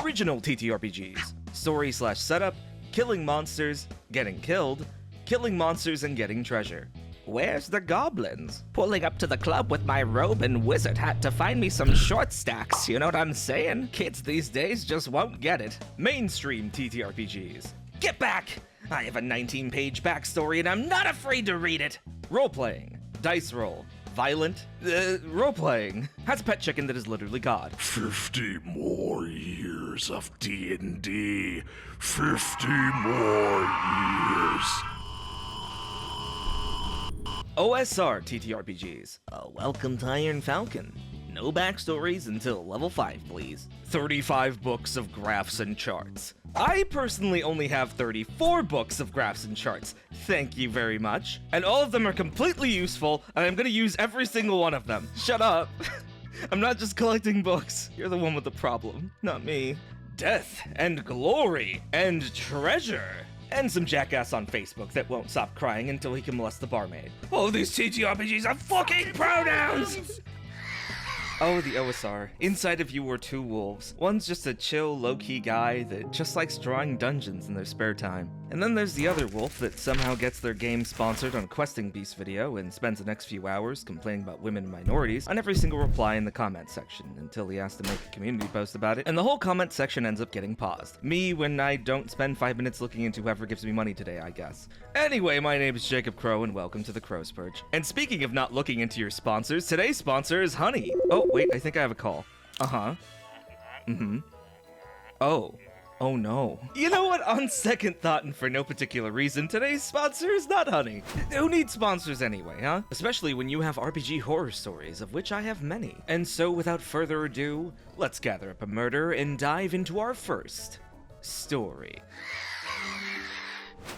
Original TTRPGs. Story/setup, killing monsters, getting killed, killing monsters and getting treasure. Where's the goblins? Pulling up to the club with my robe and wizard hat to find me some short stacks, you know what I'm saying? Kids these days just won't get it. Mainstream TTRPGs. Get back! I have a 19-page backstory and I'm not afraid to read it! Role-playing. Dice roll. Violent. Role-playing. Has a pet chicken that is literally God. 50 more years of D&D. 50 more years. OSR TTRPGs. Welcome to Iron Falcon. No backstories until level 5, please. 35 books of graphs and charts. I personally only have 34 books of graphs and charts. Thank you very much. And all of them are completely useful, and I'm gonna use every single one of them. Shut up. I'm not just collecting books. You're the one with the problem, not me. Death and glory and treasure. And some jackass on Facebook that won't stop crying until he can molest the barmaid. Oh, these TTRPGs have fucking pronouns! Oh, the OSR. Inside of you are two wolves. One's just a chill, low-key guy that just likes drawing dungeons in their spare time. And then there's the other wolf that somehow gets their game sponsored on a Questing Beast video and spends the next few hours complaining about women and minorities on every single reply in the comment section until he has to make a community post about it, and the whole comment section ends up getting paused. Me when I don't spend 5 minutes looking into whoever gives me money today, I guess. Anyway, my name is Jacob Crowe and welcome to the Crow's Perch. And speaking of not looking into your sponsors, today's sponsor is Honey. Oh, wait, I think I have a call. Uh-huh. Mm-hmm. Oh no. You know what? On second thought and for no particular reason, today's sponsor is not Honey. Who needs sponsors anyway, huh? Especially when you have RPG horror stories, of which I have many. And so without further ado, let's gather up a murder and dive into our first story.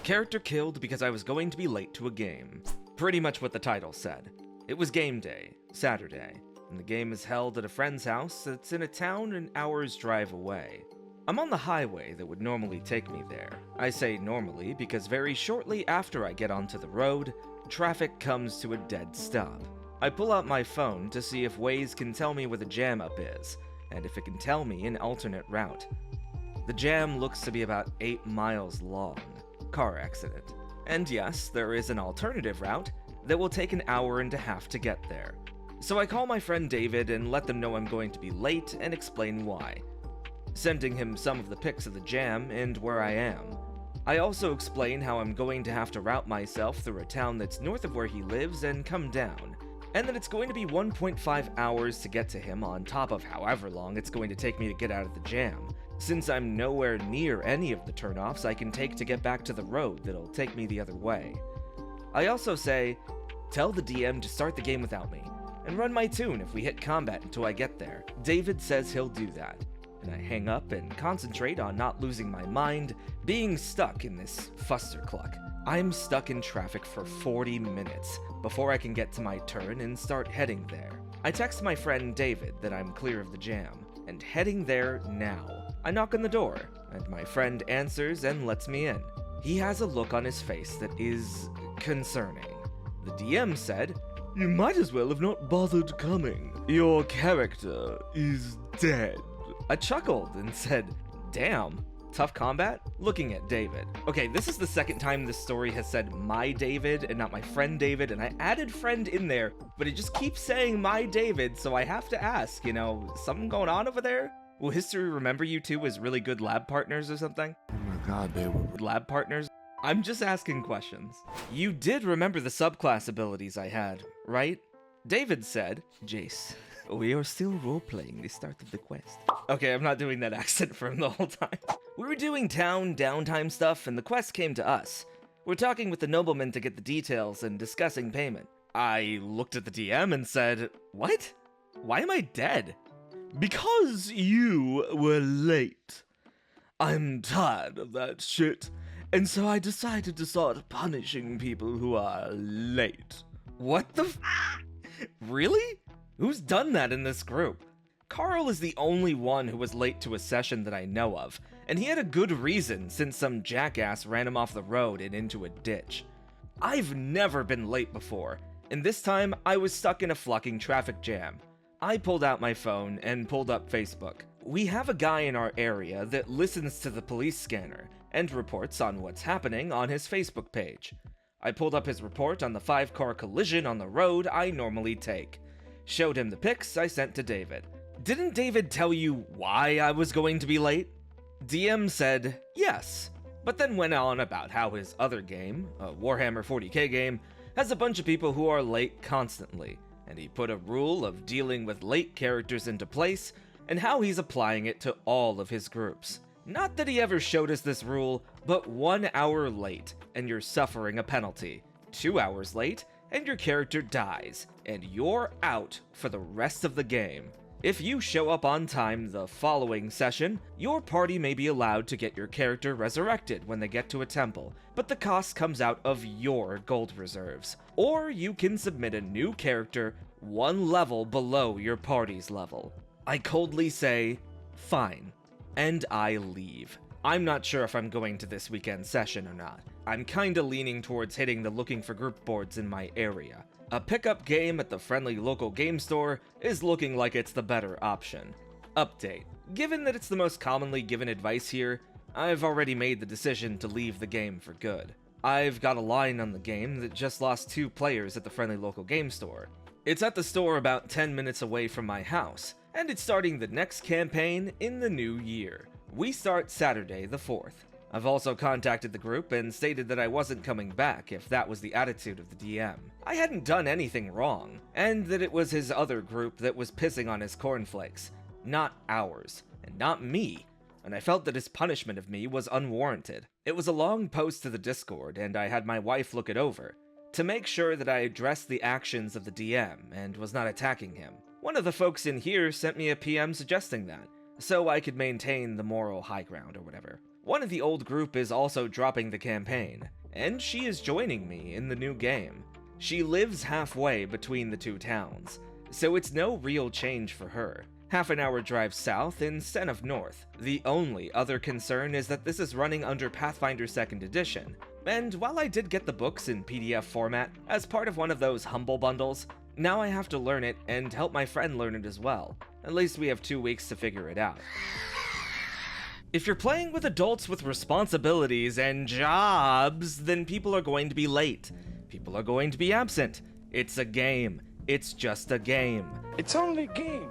Character killed because I was going to be late to a game. Pretty much what the title said. It was game day, Saturday, and the game is held at a friend's house that's in a town an hour's drive away. I'm on the highway that would normally take me there. I say normally because very shortly after I get onto the road, traffic comes to a dead stop. I pull out my phone to see if Waze can tell me where the jam up is, and if it can tell me an alternate route. The jam looks to be about 8 miles long. Car accident. And yes, there is an alternative route that will take an hour and a half to get there. So I call my friend David and let them know I'm going to be late and explain why, sending him some of the pics of the jam and where I am. I also explain how I'm going to have to route myself through a town that's north of where he lives and come down, and that it's going to be 1.5 hours to get to him on top of however long it's going to take me to get out of the jam, since I'm nowhere near any of the turnoffs I can take to get back to the road that'll take me the other way. I also say, tell the DM to start the game without me, and run my tune if we hit combat until I get there. David says he'll do that, and I hang up and concentrate on not losing my mind, being stuck in this fustercluck. I'm stuck in traffic for 40 minutes before I can get to my turn and start heading there. I text my friend David that I'm clear of the jam, and heading there now. I knock on the door, and my friend answers and lets me in. He has a look on his face that is concerning. The DM said, "You might as well have not bothered coming. Your character is dead." I chuckled and said, "Damn, tough combat?" Looking at David. Okay, this is the second time this story has said my David and not my friend David, and I added friend in there, but it just keeps saying my David, so I have to ask, something going on over there? Will history remember you two as really good lab partners or something? Oh my god, they were Lab partners? I'm just asking questions. You did remember the subclass abilities I had, right? David said, "Jace, we are still role-playing the start of the quest." Okay, I'm not doing that accent for him the whole time. We were doing town downtime stuff and the quest came to us. We're talking with the nobleman to get the details and discussing payment. I looked at the DM and said, "What? Why am I dead?" "Because you were late. I'm tired of that shit, and so I decided to start punishing people who are late." What the Really? Who's done that in this group? Carl is the only one who was late to a session that I know of, and he had a good reason since some jackass ran him off the road and into a ditch. I've never been late before, and this time I was stuck in a fucking traffic jam. I pulled out my phone and pulled up Facebook. We have a guy in our area that listens to the police scanner and reports on what's happening on his Facebook page. I pulled up his report on the 5-car collision on the road I normally take. Showed him the pics I sent to David. Didn't David tell you why I was going to be late? DM said yes, but then went on about how his other game, a Warhammer 40k game, has a bunch of people who are late constantly, and he put a rule of dealing with late characters into place, and how he's applying it to all of his groups. Not that he ever showed us this rule, but 1 hour late, and you're suffering a penalty. 2 hours late, and your character dies, and you're out for the rest of the game. If you show up on time the following session, your party may be allowed to get your character resurrected when they get to a temple, but the cost comes out of your gold reserves. Or you can submit a new character 1 level below your party's level. I coldly say, fine, and I leave. I'm not sure if I'm going to this weekend's session or not. I'm kinda leaning towards hitting the looking for group boards in my area. A pickup game at the friendly local game store is looking like it's the better option. Update. Given that it's the most commonly given advice here, I've already made the decision to leave the game for good. I've got a line on the game that just lost 2 players at the friendly local game store. It's at the store about 10 minutes away from my house, and it's starting the next campaign in the new year. We start Saturday the 4th. I've also contacted the group and stated that I wasn't coming back if that was the attitude of the DM. I hadn't done anything wrong, and that it was his other group that was pissing on his cornflakes, not ours, and not me, and I felt that his punishment of me was unwarranted. It was a long post to the Discord, and I had my wife look it over, to make sure that I addressed the actions of the DM and was not attacking him. One of the folks in here sent me a PM suggesting that, so I could maintain the moral high ground or whatever. One of the old group is also dropping the campaign, and she is joining me in the new game. She lives halfway between the 2 towns, so it's no real change for her. Half an hour drive south instead of north. The only other concern is that this is running under Pathfinder 2nd edition, and while I did get the books in PDF format as part of one of those humble bundles, now I have to learn it and help my friend learn it as well. At least we have 2 weeks to figure it out. If you're playing with adults with responsibilities and jobs, then people are going to be late. People are going to be absent. It's a game. It's just a game. It's only a game.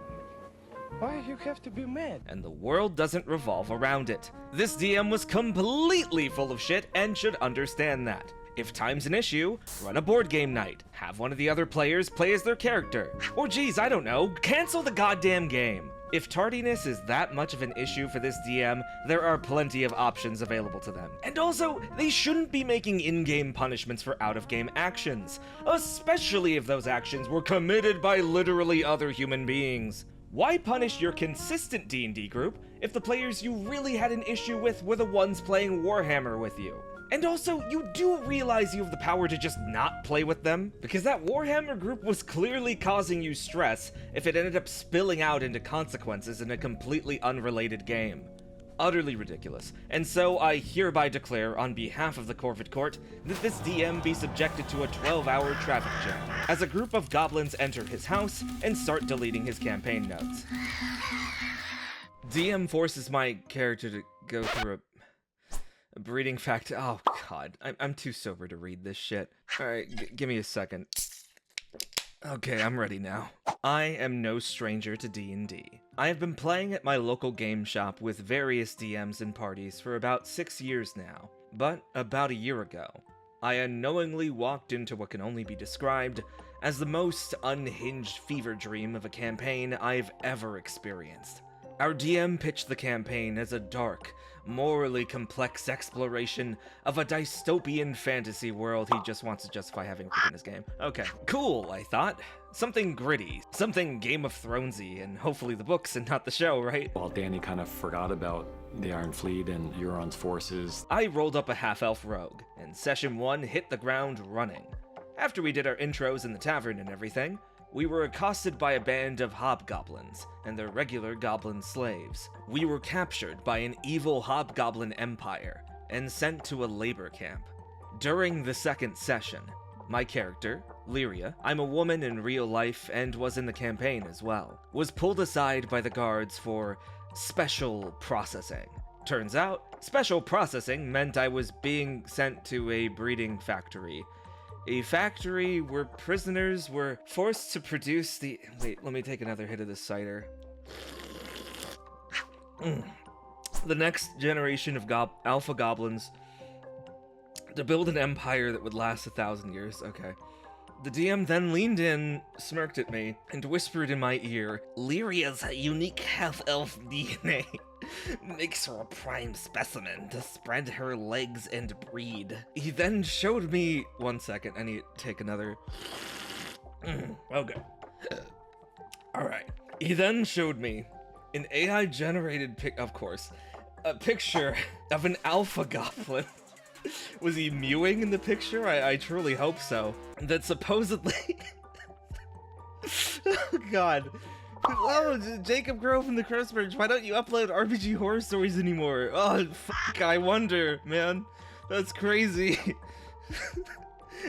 Why you have to be mad? And the world doesn't revolve around it. This DM was completely full of shit and should understand that. If time's an issue, run a board game night. Have one of the other players play as their character. Or geez, I don't know, cancel the goddamn game. If tardiness is that much of an issue for this DM, there are plenty of options available to them. And also, they shouldn't be making in-game punishments for out-of-game actions, especially if those actions were committed by literally other human beings. Why punish your consistent D&D group if the players you really had an issue with were the ones playing Warhammer with you? And also, you do realize you have the power to just not play with them? Because that Warhammer group was clearly causing you stress if it ended up spilling out into consequences in a completely unrelated game. Utterly ridiculous. And so I hereby declare on behalf of the Corvid Court that this DM be subjected to a 12-hour traffic jam as a group of goblins enter his house and start deleting his campaign notes. DM forces my character to go through a breeding fact. Oh god, I'm too sober to read this shit. Alright, give me a second. Okay, I'm ready now. I am no stranger to D&D. I have been playing at my local game shop with various DMs and parties for about 6 years now. But about a year ago, I unknowingly walked into what can only be described as the most unhinged fever dream of a campaign I've ever experienced. Our DM pitched the campaign as a dark, morally complex exploration of a dystopian fantasy world he just wants to justify having in his game. Okay, cool, I thought. Something gritty, something Game of Thronesy, and hopefully the books and not the show, right? While Danny kind of forgot about the Iron Fleet and Euron's forces, I rolled up a half-elf rogue, and session 1 hit the ground running. After we did our intros in the tavern and everything, we were accosted by a band of hobgoblins and their regular goblin slaves. We were captured by an evil hobgoblin empire and sent to a labor camp. During the second session, my character, Lyria, I'm a woman in real life and was in the campaign as well, was pulled aside by the guards for special processing. Turns out, special processing meant I was being sent to a breeding factory. A factory where prisoners were forced to produce the... Wait, let me take another hit of this cider. The next generation of alpha goblins to build an empire that would last 1,000 years. Okay. The DM then leaned in, smirked at me, and whispered in my ear, Lyria's unique half-elf DNA makes her a prime specimen to spread her legs and breed. He then showed me... One second, I need to take another... Okay. Alright. He then showed me an AI-generated a picture of an alpha goblin. Was he mewing in the picture? I truly hope so. That supposedly... Oh god. Oh, Jacob Crowe from the Crossbridge, why don't you upload RPG horror stories anymore? Oh, fuck, I wonder, man. That's crazy.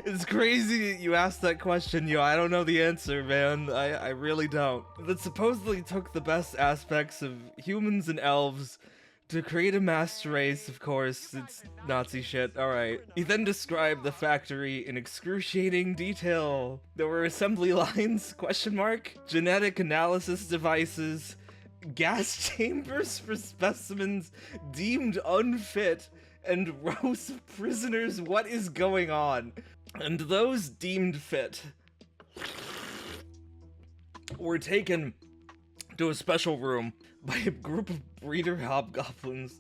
It's crazy that you asked that question, yo. I don't know the answer, man. I really don't. That supposedly took the best aspects of humans and elves to create a master race. Of course, it's Nazi shit, alright. He then described the factory in excruciating detail. There were assembly lines, genetic analysis devices, gas chambers for specimens deemed unfit, and rows of prisoners. What is going on? And those deemed fit were taken to a special room by a group of breeder hobgoblins.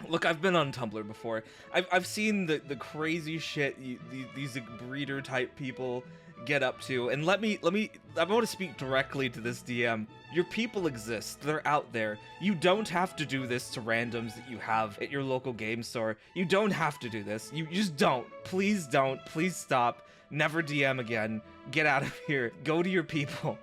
Look, I've been on Tumblr before. I've seen the crazy shit these breeder type people get up to, and I want to speak directly to this DM. Your people exist. They're out there. You don't have to do this to randoms that you have at your local game store. You don't have to do this. You just don't. Please don't. Please stop. Never DM again. Get out of here. Go to your people.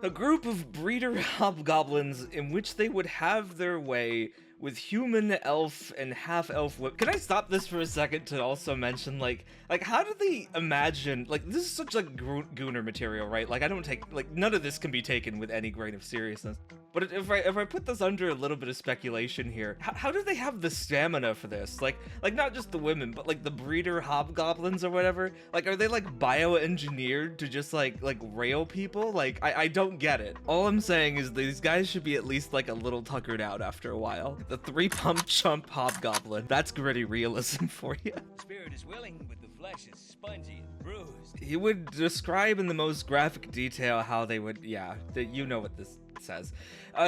A group of breeder hobgoblins in which they would have their way with human, elf, and half-elf whip. Can I stop this for a second to also mention, like how do they imagine, like, this is such like gooner material, right? Like, I don't take, like, none of this can be taken with any grain of seriousness. But if I put this under a little bit of speculation here, how do they have the stamina for this? Like not just the women, but like the breeder hobgoblins or whatever. Like, are they like bioengineered to just like rail people? Like, I don't get it. All I'm saying is these guys should be at least like a little tuckered out after a while. The 3-pump chump hobgoblin. That's gritty realism for you. Spirit is willing, but the flesh is spongy and bruised. He would describe in the most graphic detail how they would, you know what this says.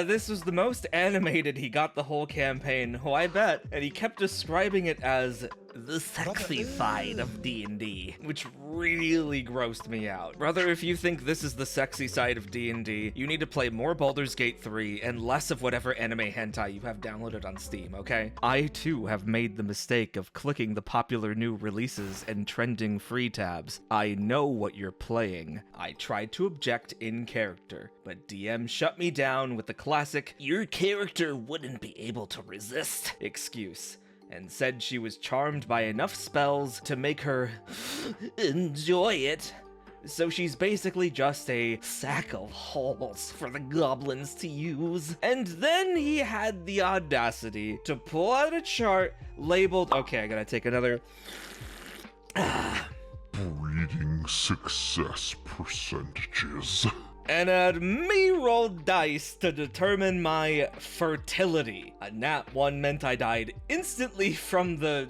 This was the most animated he got the whole campaign. Oh, I bet. And he kept describing it as the sexy side of D&D, which really grossed me out. Brother, if you think this is the sexy side of D&D, you need to play more Baldur's Gate 3 and less of whatever anime hentai you have downloaded on Steam, okay? I, too, have made the mistake of clicking the popular new releases and trending free tabs. I know what you're playing. I tried to object in character, but DM shut me down with the classic, "Your character wouldn't be able to resist" excuse, and said she was charmed by enough spells to make her enjoy it. So she's basically just a sack of holes for the goblins to use. And then he had the audacity to pull out a chart labeled... Okay, I gotta take another... Breeding success percentages. And had me roll dice to determine my fertility. A nat 1 meant I died instantly from the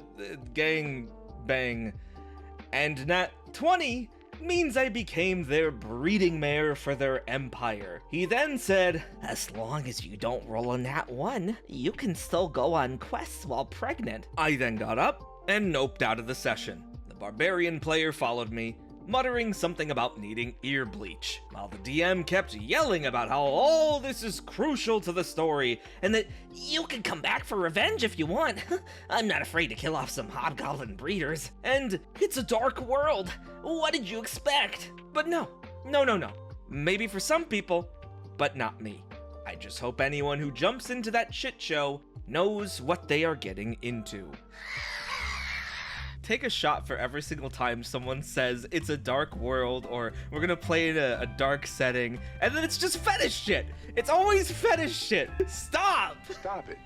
gang bang. And nat 20 means I became their breeding mare for their empire. He then said, as long as you don't roll a nat 1, you can still go on quests while pregnant. I then got up and noped out of the session. The barbarian player followed me, muttering something about needing ear bleach, while the DM kept yelling about how all this is crucial to the story, and that you can come back for revenge if you want. I'm not afraid to kill off some hobgoblin breeders. And it's a dark world. What did you expect? But no. Maybe for some people, but not me. I just hope anyone who jumps into that shit show knows what they are getting into. take a shot for every single time someone says it's a dark world or we're gonna play in a dark setting, and then it's just fetish shit. It's always fetish shit. Stop! Stop it.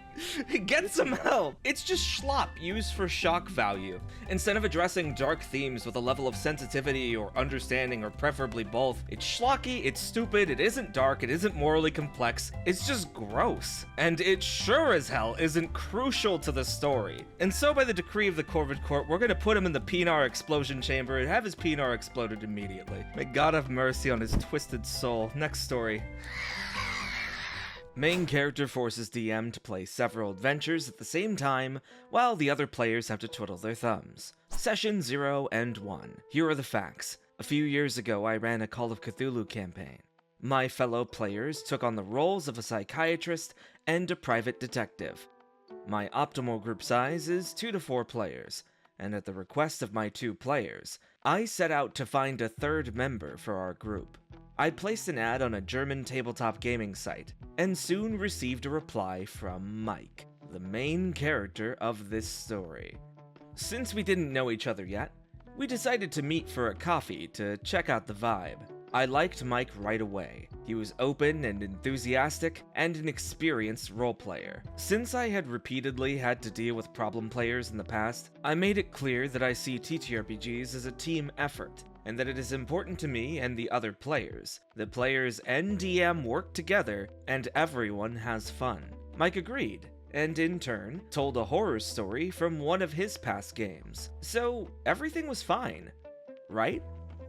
Get some help. It's just schlop used for shock value. Instead of addressing dark themes with a level of sensitivity or understanding or preferably both, it's schlocky, it's stupid, it isn't dark, it isn't morally complex, it's just gross. And it sure as hell isn't crucial to the story. And so by the decree of the Corvid Court, we're gonna put him in the Pinar explosion chamber and have his Pinar exploded immediately. May God have mercy on his twisted soul. Next story. Main character forces DM to play several adventures at the same time, while the other players have to twiddle their thumbs. Session 0 and 1. Here are the facts. A few years ago, I ran a Call of Cthulhu campaign. My fellow players took on the roles of a psychiatrist and a private detective. My optimal group size is 2 to 4 players, and at the request of my 2 players, I set out to find a third member for our group. I placed an ad on a German tabletop gaming site, and soon received a reply from Mike, the main character of this story. Since we didn't know each other yet, we decided to meet for a coffee to check out the vibe. I liked Mike right away. He was open and enthusiastic, and an experienced role player. Since I had repeatedly had to deal with problem players in the past, I made it clear that I see TTRPGs as a team effort, and that it is important to me and the other players that players and DM work together and everyone has fun. Mike agreed, and in turn, told a horror story from one of his past games. So everything was fine, right?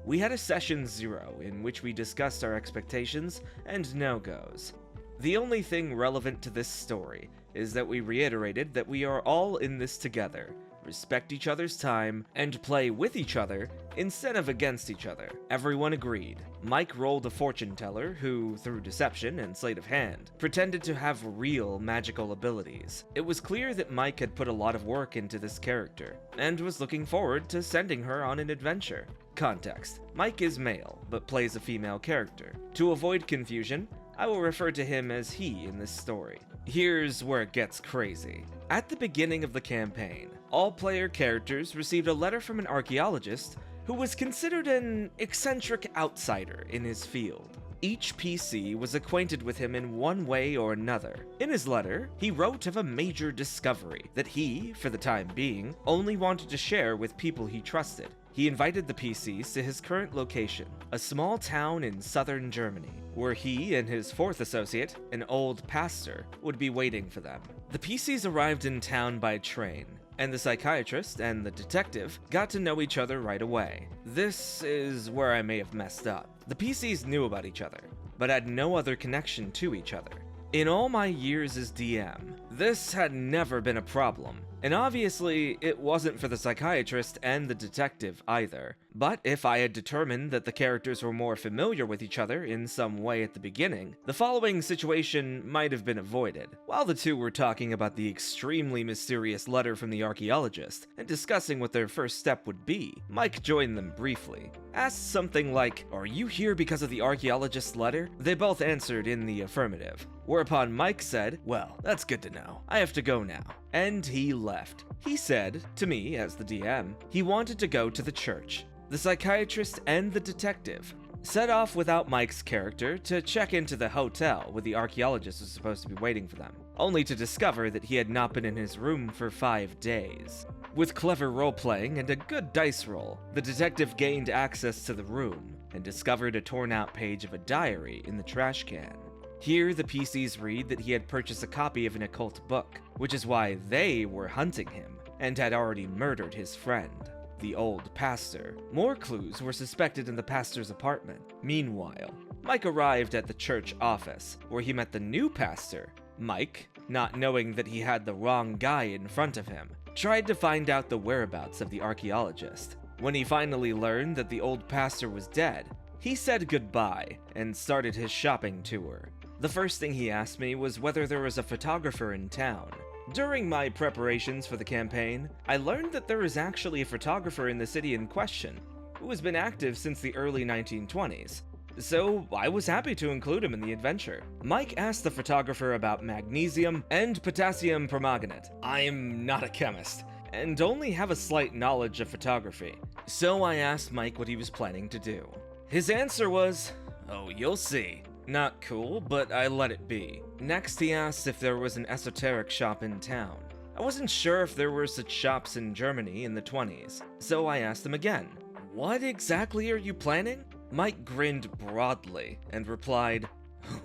We had a session 0 in which we discussed our expectations and no-goes. The only thing relevant to this story is that we reiterated that we are all in this together, respect each other's time, and play with each other instead of against each other. Everyone agreed. Mike rolled a fortune teller who, through deception and sleight of hand, pretended to have real magical abilities. It was clear that Mike had put a lot of work into this character, and was looking forward to sending her on an adventure. Context: Mike is male, but plays a female character. To avoid confusion, I will refer to him as he in this story. Here's where it gets crazy. At the beginning of the campaign, all player characters received a letter from an archaeologist who was considered an eccentric outsider in his field. Each PC was acquainted with him in one way or another. In his letter, he wrote of a major discovery that he, for the time being, only wanted to share with people he trusted. He invited the PCs to his current location, a small town in southern Germany, where he and his 4th associate, an old pastor, would be waiting for them. The PCs arrived in town by train, and the psychiatrist and the detective got to know each other right away. This is where I may have messed up. The PCs knew about each other, but had no other connection to each other. In all my years as DM, this had never been a problem, and obviously it wasn't for the psychiatrist and the detective either. But if I had determined that the characters were more familiar with each other in some way at the beginning, the following situation might have been avoided. While the two were talking about the extremely mysterious letter from the archaeologist and discussing what their first step would be, Mike joined them briefly. Asked something like, "Are you here because of the archaeologist's letter?" They both answered in the affirmative. Whereupon Mike said, "Well, that's good to know. I have to go now." And he left. He said, to me as the DM, he wanted to go to the church. The psychiatrist and the detective set off without Mike's character to check into the hotel where the archaeologist was supposed to be waiting for them, only to discover that he had not been in his room for 5 days. With clever role-playing and a good dice roll, the detective gained access to the room and discovered a torn-out page of a diary in the trash can. Here, the PCs read that he had purchased a copy of an occult book, which is why they were hunting him, and had already murdered his friend, the old pastor. More clues were suspected in the pastor's apartment. Meanwhile, Mike arrived at the church office, where he met the new pastor. Mike, not knowing that he had the wrong guy in front of him, tried to find out the whereabouts of the archaeologist. When he finally learned that the old pastor was dead, he said goodbye and started his shopping tour. The first thing he asked me was whether there was a photographer in town. During my preparations for the campaign, I learned that there is actually a photographer in the city in question, who has been active since the early 1920s, so I was happy to include him in the adventure. Mike asked the photographer about magnesium and potassium permanganate. I'm not a chemist, and only have a slight knowledge of photography. So I asked Mike what he was planning to do. His answer was, "Oh, you'll see." Not cool, but I let it be. Next, he asked if there was an esoteric shop in town. I wasn't sure if there were such shops in Germany in the 20s, so I asked him again, "What exactly are you planning?" Mike grinned broadly and replied,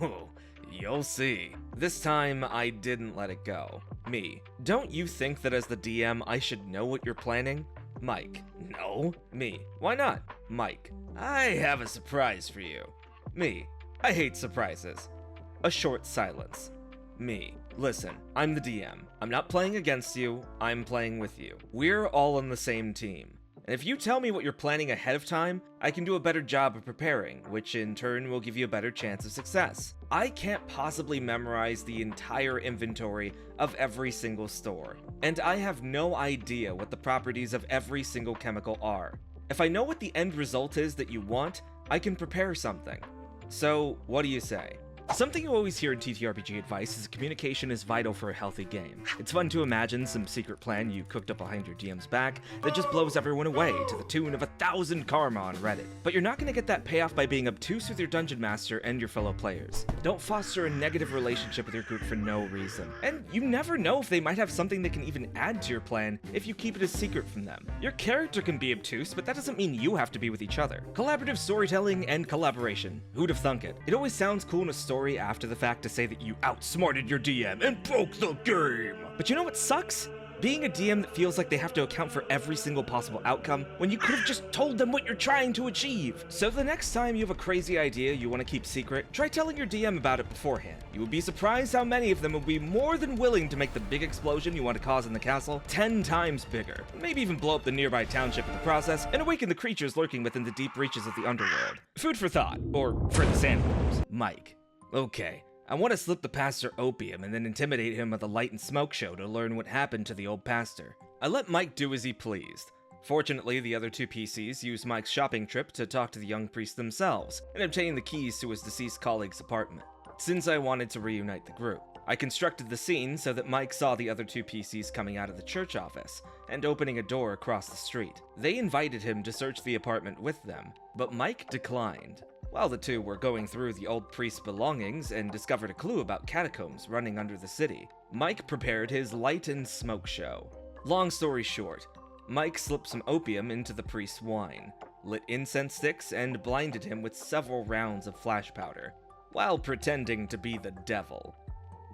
"Oh, you'll see." This time, I didn't let it go. Me, "Don't you think that as the DM I should know what you're planning?" Mike, "No." Me, "Why not?" Mike, "I have a surprise for you." Me, "I hate surprises." A short silence. Me, "Listen, I'm the DM. I'm not playing against you, I'm playing with you. We're all on the same team. And if you tell me what you're planning ahead of time, I can do a better job of preparing, which in turn will give you a better chance of success. I can't possibly memorize the entire inventory of every single store, and I have no idea what the properties of every single chemical are. If I know what the end result is that you want, I can prepare something. So, what do you say?" Something you always hear in TTRPG advice is that communication is vital for a healthy game. It's fun to imagine some secret plan you cooked up behind your DM's back that just blows everyone away to the tune of 1,000 karma on Reddit. But you're not going to get that payoff by being obtuse with your dungeon master and your fellow players. Don't foster a negative relationship with your group for no reason. And you never know if they might have something that can even add to your plan if you keep it a secret from them. Your character can be obtuse, but that doesn't mean you have to be with each other. Collaborative storytelling and collaboration. Who'd have thunk it? It always sounds cool in a story after the fact to say that you outsmarted your DM and broke the game. But you know what sucks? Being a DM that feels like they have to account for every single possible outcome when you could have just told them what you're trying to achieve. So the next time you have a crazy idea you want to keep secret, try telling your DM about it beforehand. You would be surprised how many of them will be more than willing to make the big explosion you want to cause in the castle 10 times bigger. Maybe even blow up the nearby township in the process and awaken the creatures lurking within the deep reaches of the underworld. Food for thought, or for the sandworms. Mike. "Okay, I want to slip the pastor opium and then intimidate him at the light and smoke show to learn what happened to the old pastor." I let Mike do as he pleased. Fortunately, the other two PCs used Mike's shopping trip to talk to the young priest themselves and obtain the keys to his deceased colleague's apartment. Since I wanted to reunite the group, I constructed the scene so that Mike saw the other two PCs coming out of the church office and opening a door across the street. They invited him to search the apartment with them, but Mike declined. While the two were going through the old priest's belongings and discovered a clue about catacombs running under the city, Mike prepared his light and smoke show. Long story short, Mike slipped some opium into the priest's wine, lit incense sticks, and blinded him with several rounds of flash powder, while pretending to be the devil.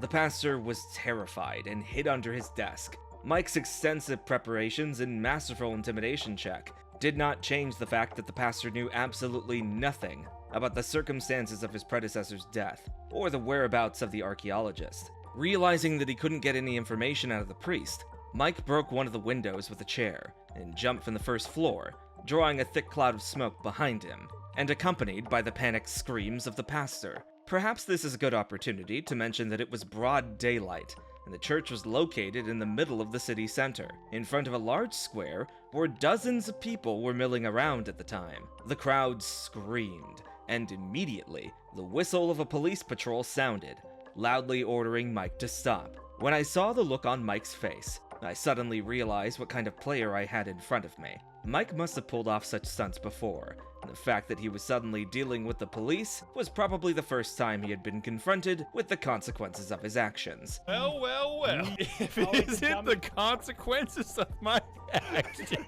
The pastor was terrified and hid under his desk. Mike's extensive preparations and masterful intimidation check did not change the fact that the pastor knew absolutely nothing about the circumstances of his predecessor's death, or the whereabouts of the archaeologist. Realizing that he couldn't get any information out of the priest, Mike broke one of the windows with a chair and jumped from the first floor, drawing a thick cloud of smoke behind him, and accompanied by the panicked screams of the pastor. Perhaps this is a good opportunity to mention that it was broad daylight, and the church was located in the middle of the city center, in front of a large square where dozens of people were milling around at the time. The crowd screamed, and immediately, the whistle of a police patrol sounded, loudly ordering Mike to stop. When I saw the look on Mike's face, I suddenly realized what kind of player I had in front of me. Mike must have pulled off such stunts before, and the fact that he was suddenly dealing with the police was probably the first time he had been confronted with the consequences of his actions. Well. If it isn't the consequences of my action.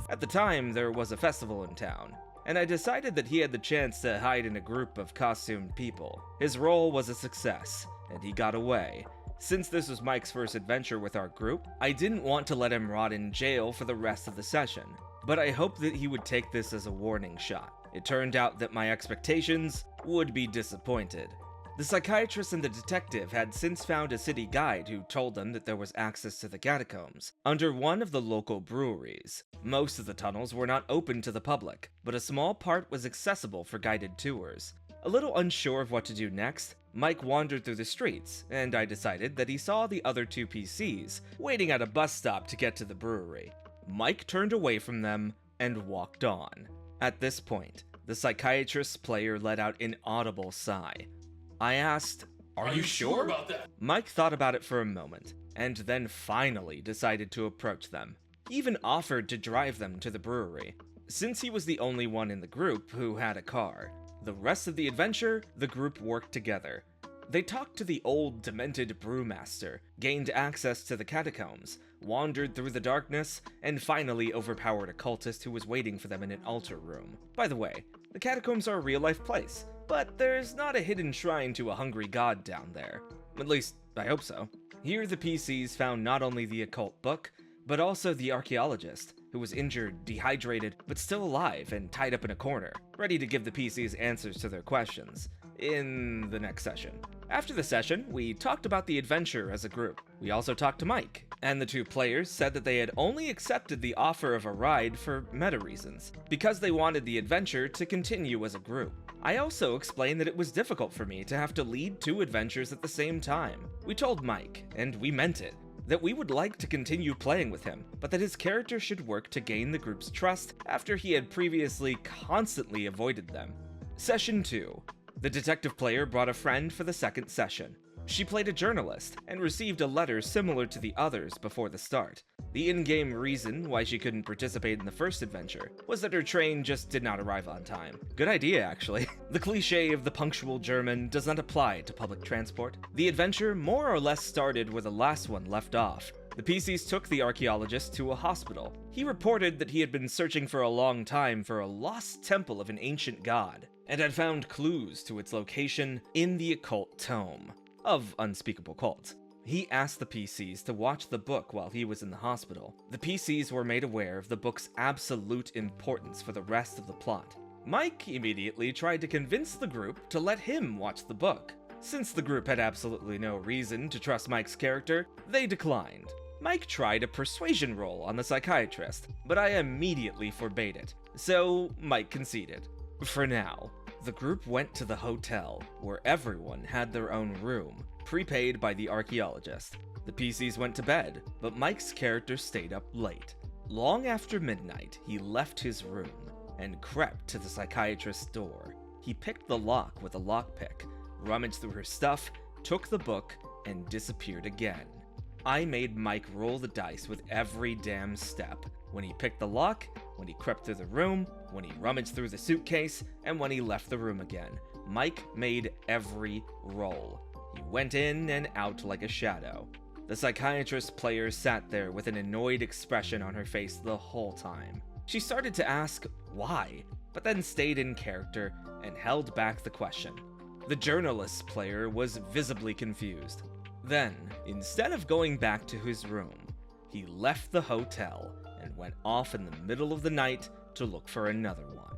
At the time, there was a festival in town, and I decided that he had the chance to hide in a group of costumed people. His role was a success, and he got away. Since this was Mike's first adventure with our group, I didn't want to let him rot in jail for the rest of the session, but I hoped that he would take this as a warning shot. It turned out that my expectations would be disappointed. The psychiatrist and the detective had since found a city guide who told them that there was access to the catacombs under one of the local breweries. Most of the tunnels were not open to the public, but a small part was accessible for guided tours. A little unsure of what to do next, Mike wandered through the streets, and I decided that he saw the other two PCs waiting at a bus stop to get to the brewery. Mike turned away from them and walked on. At this point, the psychiatrist's player let out an audible sigh. I asked, "Are you sure about that?" Mike thought about it for a moment, and then finally decided to approach them. He even offered to drive them to the brewery, since he was the only one in the group who had a car. The rest of the adventure, the group worked together. They talked to the old, demented brewmaster, gained access to the catacombs, wandered through the darkness, and finally overpowered a cultist who was waiting for them in an altar room. By the way, the catacombs are a real-life place, but there's not a hidden shrine to a hungry god down there. At least, I hope so. Here, the PCs found not only the occult book, but also the archaeologist, who was injured, dehydrated, but still alive and tied up in a corner, ready to give the PCs answers to their questions in the next session. After the session, we talked about the adventure as a group. We also talked to Mike, and the two players said that they had only accepted the offer of a ride for meta reasons, because they wanted the adventure to continue as a group. I also explained that it was difficult for me to have to lead two adventures at the same time. We told Mike, and we meant it, that we would like to continue playing with him, but that his character should work to gain the group's trust after he had previously constantly avoided them. Session 2. The detective player brought a friend for the second session. She played a journalist and received a letter similar to the others before the start. The in-game reason why she couldn't participate in the first adventure was that her train just did not arrive on time. Good idea, actually. The cliche of the punctual German does not apply to public transport. The adventure more or less started where the last one left off. The PCs took the archaeologist to a hospital. He reported that he had been searching for a long time for a lost temple of an ancient god, and had found clues to its location in the occult tome of unspeakable cult. He asked the PCs to watch the book while he was in the hospital. The PCs were made aware of the book's absolute importance for the rest of the plot. Mike immediately tried to convince the group to let him watch the book. Since the group had absolutely no reason to trust Mike's character, they declined. Mike tried a persuasion roll on the psychiatrist, but I immediately forbade it, so Mike conceded. For now, the group went to the hotel, where everyone had their own room, prepaid by the archaeologist. The PCs went to bed, but Mike's character stayed up late. Long after midnight, he left his room and crept to the psychiatrist's door. He picked the lock with a lockpick, rummaged through her stuff, took the book, and disappeared again. I made Mike roll the dice with every damn step. When he picked the lock, when he crept through the room, when he rummaged through the suitcase, and when he left the room again. Mike made every roll. He went in and out like a shadow. The psychiatrist player sat there with an annoyed expression on her face the whole time. She started to ask why, but then stayed in character and held back the question. The journalist player was visibly confused. Then, instead of going back to his room, he left the hotel and went off in the middle of the night to look for another one.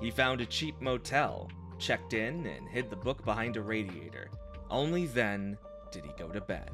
He found a cheap motel, checked in, and hid the book behind a radiator. Only then did he go to bed.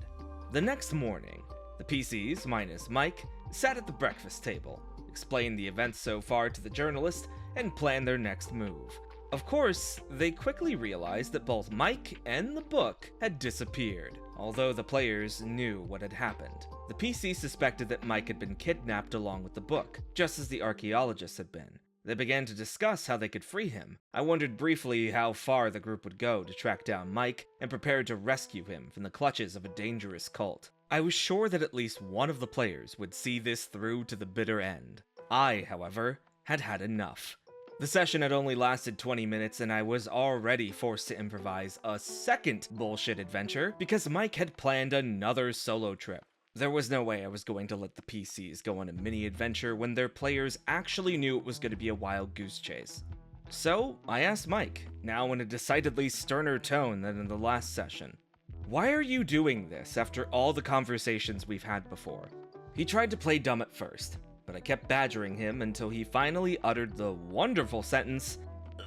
The next morning, the PCs, minus Mike, sat at the breakfast table, explained the events so far to the journalist, and planned their next move. Of course, they quickly realized that both Mike and the book had disappeared, although the players knew what had happened. The PC suspected that Mike had been kidnapped along with the book, just as the archaeologist had been. They began to discuss how they could free him. I wondered briefly how far the group would go to track down Mike and prepared to rescue him from the clutches of a dangerous cult. I was sure that at least one of the players would see this through to the bitter end. I, however, had had enough. The session had only lasted 20 minutes and I was already forced to improvise a second bullshit adventure because Mike had planned another solo trip. There was no way I was going to let the PCs go on a mini adventure when their players actually knew it was going to be a wild goose chase. So I asked Mike, now in a decidedly sterner tone than in the last session, "Why are you doing this after all the conversations we've had before?" He tried to play dumb at first, but I kept badgering him until he finally uttered the wonderful sentence,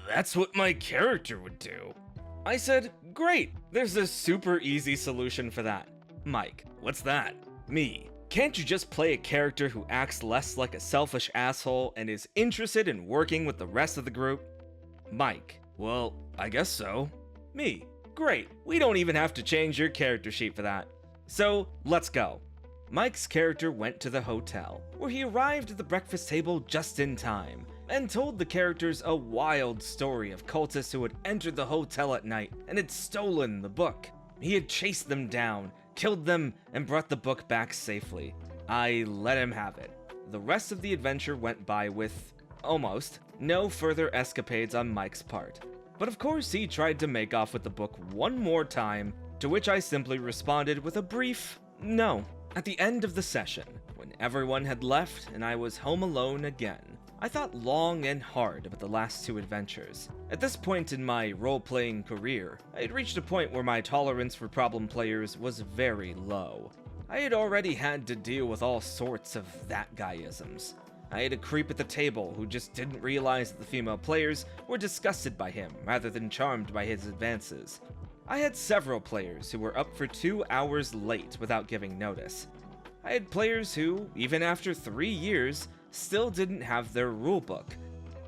"That's what my character would do." I said, "Great, there's a super easy solution for that." Mike, "What's that?" Me, "Can't you just play a character who acts less like a selfish asshole and is interested in working with the rest of the group?" Mike, "Well, I guess so." Me, "Great, we don't even have to change your character sheet for that. So, let's go." Mike's character went to the hotel, where he arrived at the breakfast table just in time, and told the characters a wild story of cultists who had entered the hotel at night and had stolen the book. He had chased them down, killed them, and brought the book back safely. I let him have it. The rest of the adventure went by with, almost, no further escapades on Mike's part. But of course he tried to make off with the book one more time, to which I simply responded with a brief no. At the end of the session, when everyone had left and I was home alone again, I thought long and hard about the last two adventures. At this point in my role-playing career, I had reached a point where my tolerance for problem players was very low. I had already had to deal with all sorts of that guyisms. I had a creep at the table who just didn't realize that the female players were disgusted by him rather than charmed by his advances. I had several players who were up for 2 hours late without giving notice. I had players who, even after 3 years, still didn't have their rulebook,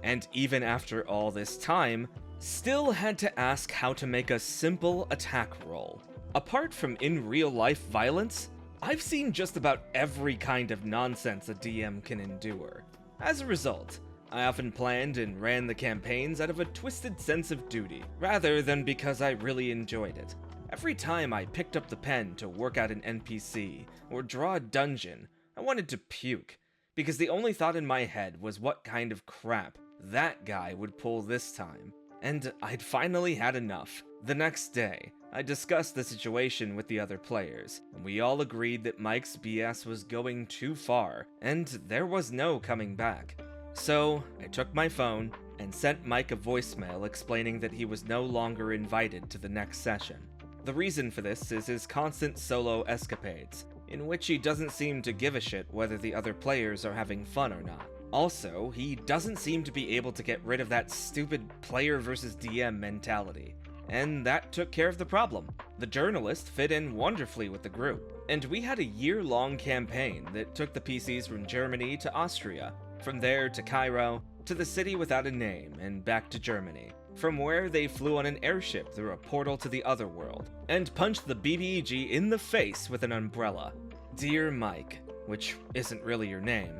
and even after all this time, still had to ask how to make a simple attack roll. Apart from in real life violence, I've seen just about every kind of nonsense a DM can endure. As a result, I often planned and ran the campaigns out of a twisted sense of duty, rather than because I really enjoyed it. Every time I picked up the pen to work out an NPC or draw a dungeon, I wanted to puke, because the only thought in my head was what kind of crap that guy would pull this time. And I'd finally had enough. The next day, I discussed the situation with the other players, and we all agreed that Mike's BS was going too far, and there was no coming back. So, I took my phone and sent Mike a voicemail explaining that he was no longer invited to the next session. The reason for this is his constant solo escapades, in which he doesn't seem to give a shit whether the other players are having fun or not. Also, he doesn't seem to be able to get rid of that stupid player versus DM mentality. And that took care of the problem. The journalist fit in wonderfully with the group, and we had a year-long campaign that took the PCs from Germany to Austria, from there to Cairo, to the city without a name, and back to Germany, from where they flew on an airship through a portal to the other world, and punched the BBEG in the face with an umbrella. Dear Mike, which isn't really your name,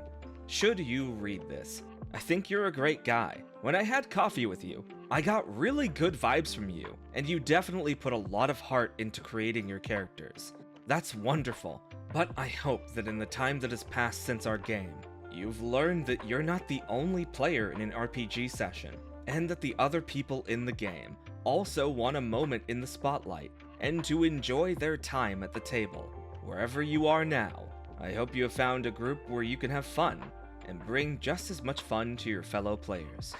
should you read this? I think you're a great guy. When I had coffee with you, I got really good vibes from you, and you definitely put a lot of heart into creating your characters. That's wonderful, but I hope that in the time that has passed since our game, you've learned that you're not the only player in an RPG session, and that the other people in the game also want a moment in the spotlight, and to enjoy their time at the table. Wherever you are now, I hope you have found a group where you can have fun, and bring just as much fun to your fellow players.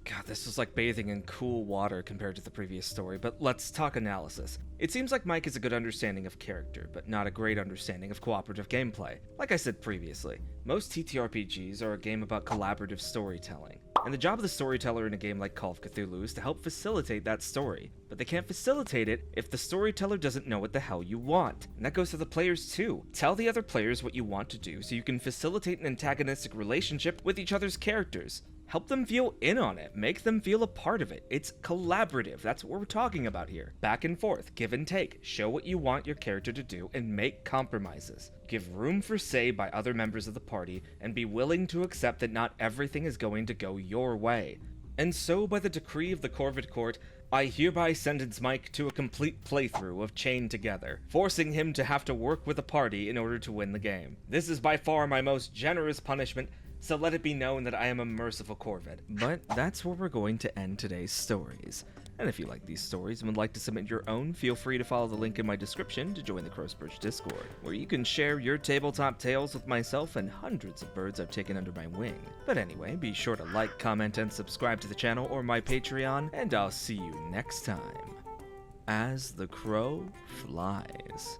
God, this was like bathing in cool water compared to the previous story, but let's talk analysis. It seems like Mike has a good understanding of character, but not a great understanding of cooperative gameplay. Like I said previously, most TTRPGs are a game about collaborative storytelling, and the job of the storyteller in a game like Call of Cthulhu is to help facilitate that story, but they can't facilitate it if the storyteller doesn't know what the hell you want. And that goes to the players too. Tell the other players what you want to do so you can facilitate an antagonistic relationship with each other's characters. Help them feel in on it, make them feel a part of it. It's collaborative, that's what we're talking about here. Back and forth, give and take, show what you want your character to do, and make compromises. Give room for say by other members of the party, and be willing to accept that not everything is going to go your way. And so, by the decree of the Corvid Court, I hereby sentence Mike to a complete playthrough of Chained Together, forcing him to have to work with a party in order to win the game. This is by far my most generous punishment, so let it be known that I am a merciful Corvid. But that's where we're going to end today's stories. And if you like these stories and would like to submit your own, feel free to follow the link in my description to join the Crow's Perch Discord, where you can share your tabletop tales with myself and hundreds of birds I've taken under my wing. But anyway, be sure to like, comment, and subscribe to the channel or my Patreon, and I'll see you next time, as the crow flies.